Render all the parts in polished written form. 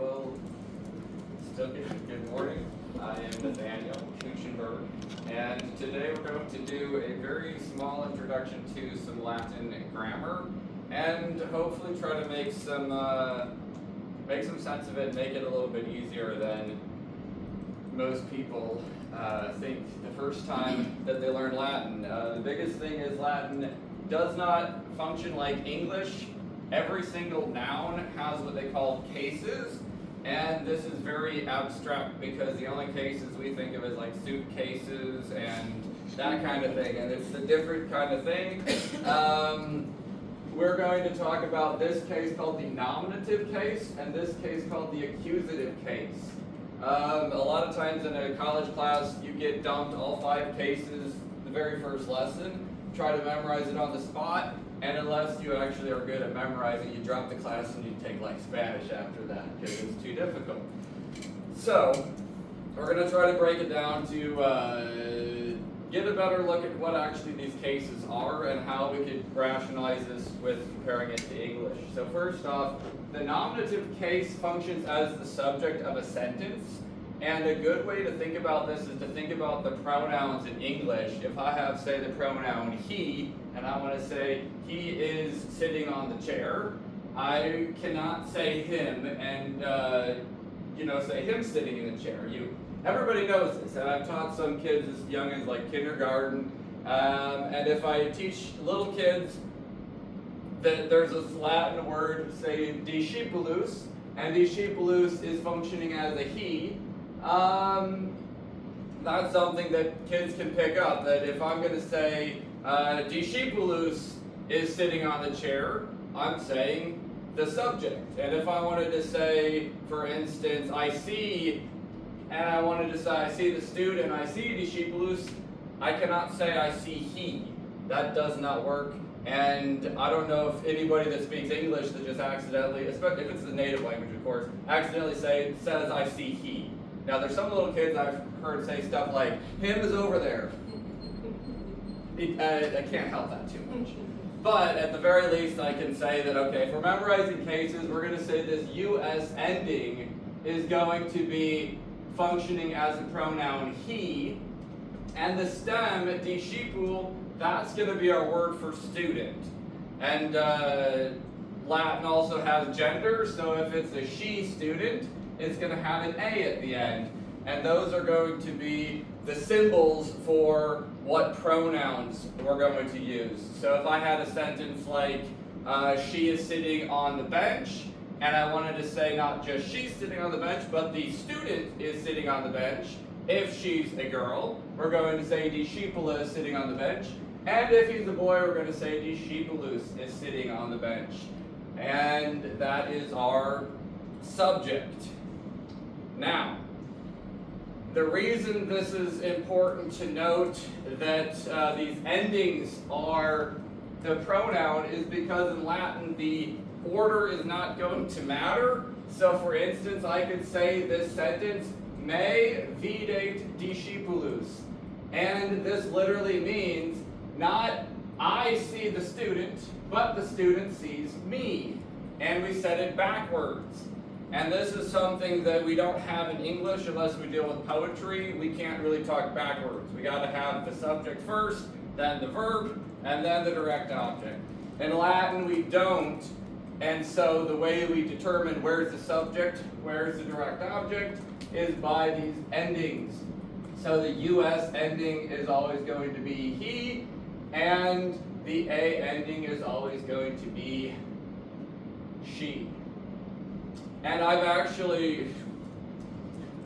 Well, still good morning. I am Nathaniel Kuchenberg, and today we're going to do a very small introduction to some Latin grammar, and hopefully try to make some sense of it, make it a little bit easier than most people think the first time that they learn Latin. The biggest thing is Latin does not function like English. Every single noun has what they call cases, and this is very abstract because the only cases we think of as like suitcases and that kind of thing, and it's a different kind of thing. We're going to talk about this case called the nominative case and this case called the accusative case. A lot of times in a college class you get dumped all 5 cases the very first lesson, try to memorize it on the spot, and unless you actually are good at memorizing, you drop the class and you take like Spanish after that because it's too difficult. So we're going to try to break it down to get a better look at what actually these cases are and how we could rationalize this with comparing it to English. So first off, the nominative case functions as the subject of a sentence, and a good way to think about this is to think about the pronouns in English. If I have, say, the pronoun he, and I want to say he is sitting on the chair, I cannot say him and say him sitting in the chair. Everybody knows this, and I've taught some kids as young as like kindergarten, and if I teach little kids that there's this Latin word, say discipulus, and discipulus is functioning as a he, that's something that kids can pick up, that if I'm going to say discipulus is sitting on the chair, I'm saying the subject. And if I wanted to say, for instance, I see, and I wanted to say I see the student, I see discipulus, I cannot say I see he. That does not work. And I don't know if anybody that speaks English that just accidentally, especially if it's the native language of course, accidentally says I see he. Now there's some little kids I've heard say stuff like, him is over there. I can't help that too much. But at the very least I can say that, okay, if we're memorizing cases, we're going to say this US ending is going to be functioning as a pronoun he, and the stem, discipul, that's going to be our word for student. And Latin also has gender, so if it's a she student, it's going to have an A at the end. And those are going to be the symbols for what pronouns we're going to use. So if I had a sentence like, she is sitting on the bench, and I wanted to say not just she's sitting on the bench, but the student is sitting on the bench. If she's a girl, we're going to say discipula is sitting on the bench. And if he's a boy, we're going to say discipulus is sitting on the bench. And that is our subject. Now, the reason this is important to note that these endings are the pronoun is because in Latin the order is not going to matter. So for instance, I could say this sentence, me vidate discipulus. And this literally means not I see the student, but the student sees me. And we said it backwards. And this is something that we don't have in English unless we deal with poetry. We can't really talk backwards. We got to have the subject first, then the verb, and then the direct object. In Latin, we don't. And so the way we determine where's the subject, where's the direct object, is by these endings. So the US ending is always going to be he, and the A ending is always going to be she. And I've actually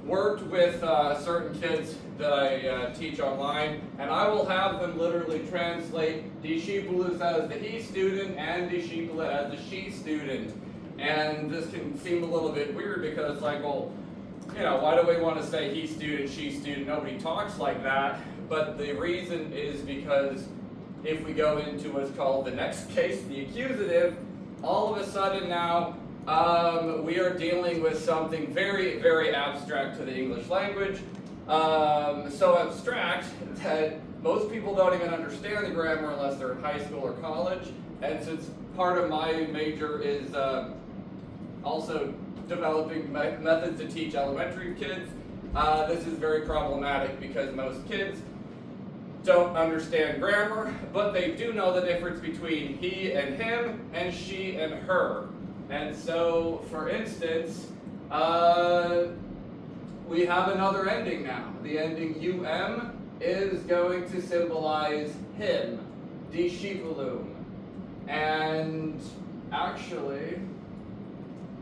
worked with certain kids that I teach online, and I will have them literally translate discipulus as the he student and discipula as the she student. And this can seem a little bit weird because it's like, well, why do we want to say he student, she student? Nobody talks like that. But the reason is because if we go into what's called the next case, the accusative, all of a sudden now we are dealing with something very, very abstract to the English language. So abstract that most people don't even understand the grammar unless they're in high school or college. And since part of my major is also developing methods to teach elementary kids. This is very problematic because most kids don't understand grammar, but they do know the difference between he and him and she and her. And so, for instance, we have another ending now. The ending um is going to symbolize him, discipulum. And actually,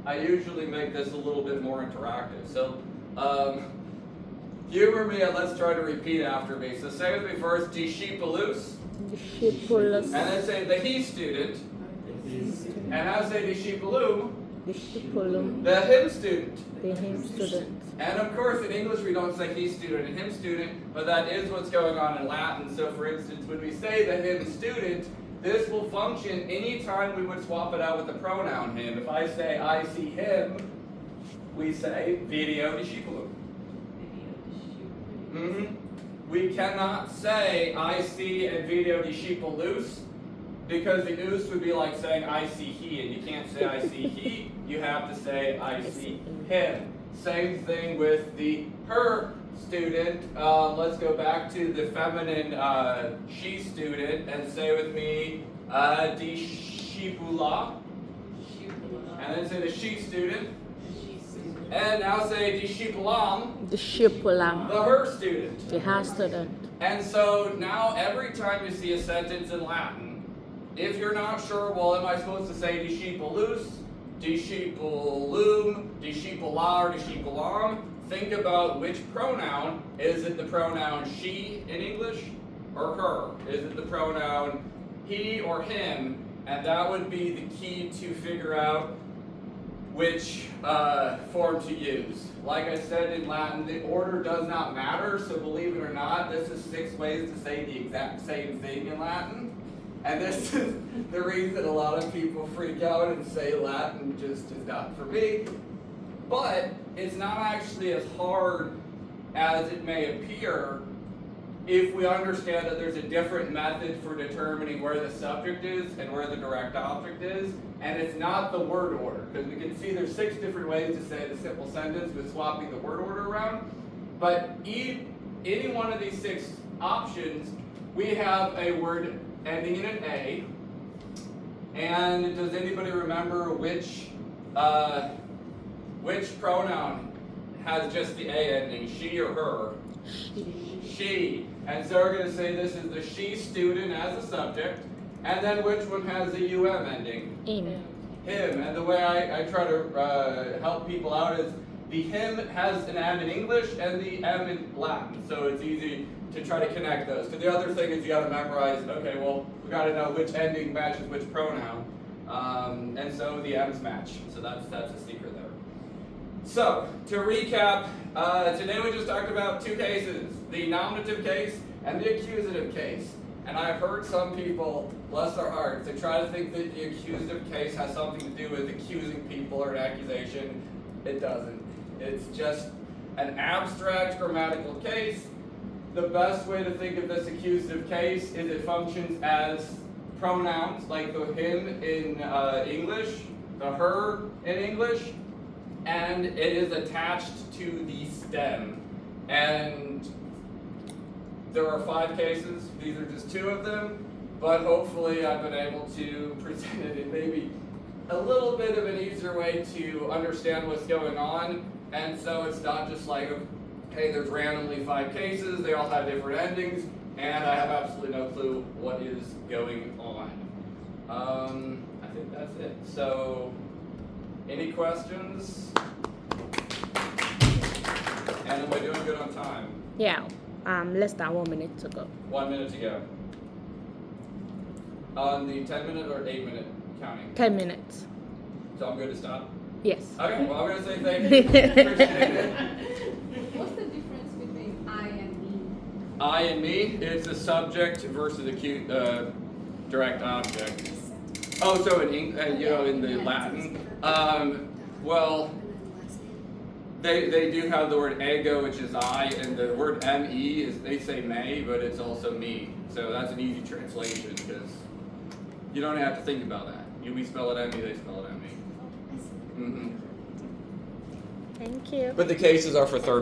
I usually make this a little bit more interactive. So, humor me and let's try to repeat after me. So say with me first, discipulus. Discipulus. And then say the he student. And now say discipulum. Discipulum. The him student. The him student. And of course in English we don't say he student and him student, but that is what's going on in Latin. So for instance, when we say the him student, this will function anytime we would swap it out with the pronoun him. If I say I see him, we say video discipulum. We cannot say I see and video discipulus, because the us would be like saying I see he, and you can't say I see he, you have to say I see him. Same thing with the her student. Let's go back to the feminine she student and say with me discipula, and then say the she student, and now say discipulam, Discipulam. the her student. The her student. And so now every time you see a sentence in Latin, if you're not sure, well, am I supposed to say discipulus, discipulum, discipula, or discipulam? Think about which pronoun. Is it the pronoun she in English or her? Is it the pronoun he or him? And that would be the key to figure out which form to use. Like I said in Latin, the order does not matter, so believe it or not, this is 6 ways to say the exact same thing in Latin. And this is the reason a lot of people freak out and say Latin just is not for me. But it's not actually as hard as it may appear if we understand that there's a different method for determining where the subject is and where the direct object is. And it's not the word order, because we can see there's 6 different ways to say the simple sentence with swapping the word order around. But any one of these 6 options, we have a word ending in an A. And does anybody remember which pronoun has just the A ending, she or her? She. And so we're going to say this is the she student as a subject. And then which one has the UM ending? Him. Him. And the way I try to help people out is the him has an M in English and the M in Latin. So it's easy to try to connect those. Because the other thing is you got to memorize, okay, well, we got to know which ending matches which pronoun. And so the M's match. So that's a secret there. So, to recap, today we just talked about 2 cases, the nominative case and the accusative case. And I've heard some people, bless their hearts, they try to think that the accusative case has something to do with accusing people or an accusation. It doesn't. It's just an abstract grammatical case. The best way to think of this accusative case is it functions as pronouns, like the him in English, the her in English, and it is attached to the stem. And there are 5 cases. These are just 2 of them, but hopefully I've been able to present it in maybe a little bit of an easier way to understand what's going on. And so it's not just like, hey, there's randomly 5 cases, they all have different endings, and I have absolutely no clue what is going on. I think that's it. So, any questions? And am I doing good on time? Yeah. Less than 1 minute to go. 1 minute to go. On the 10-minute or 8-minute counting? 10 minutes. So I'm good to stop? Yes. Okay, well I'm going to say thank you. Appreciate it. What's the difference between I and me? I and me, it's a subject versus a direct object. Oh, so in the Latin, well, they do have the word ego, which is I, and the word me is, they say may, but it's also me. So that's an easy translation because you don't have to think about that. We spell it me, they spell it me. Thank you. But the cases are for third